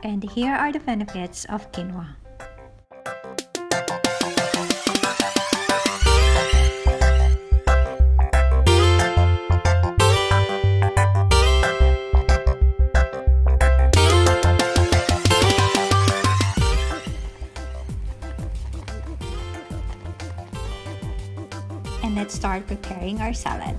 And here are the benefits of quinoa. And let's start preparing our salad.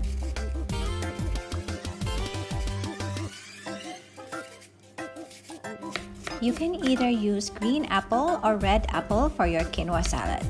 You can either use green apple or red apple for your quinoa salad.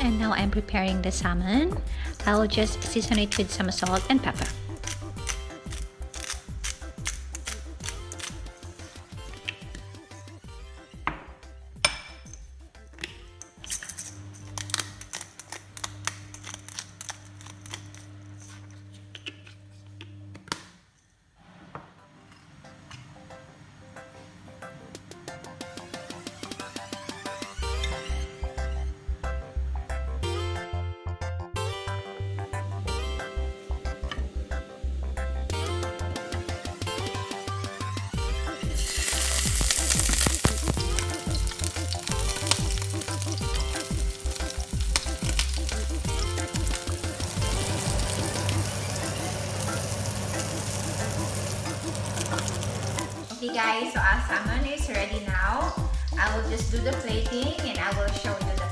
And now I'm preparing the salmon. I will just season it with some salt and pepper. Okay guys, so our salmon is ready now. I will just do the plating and I will show you the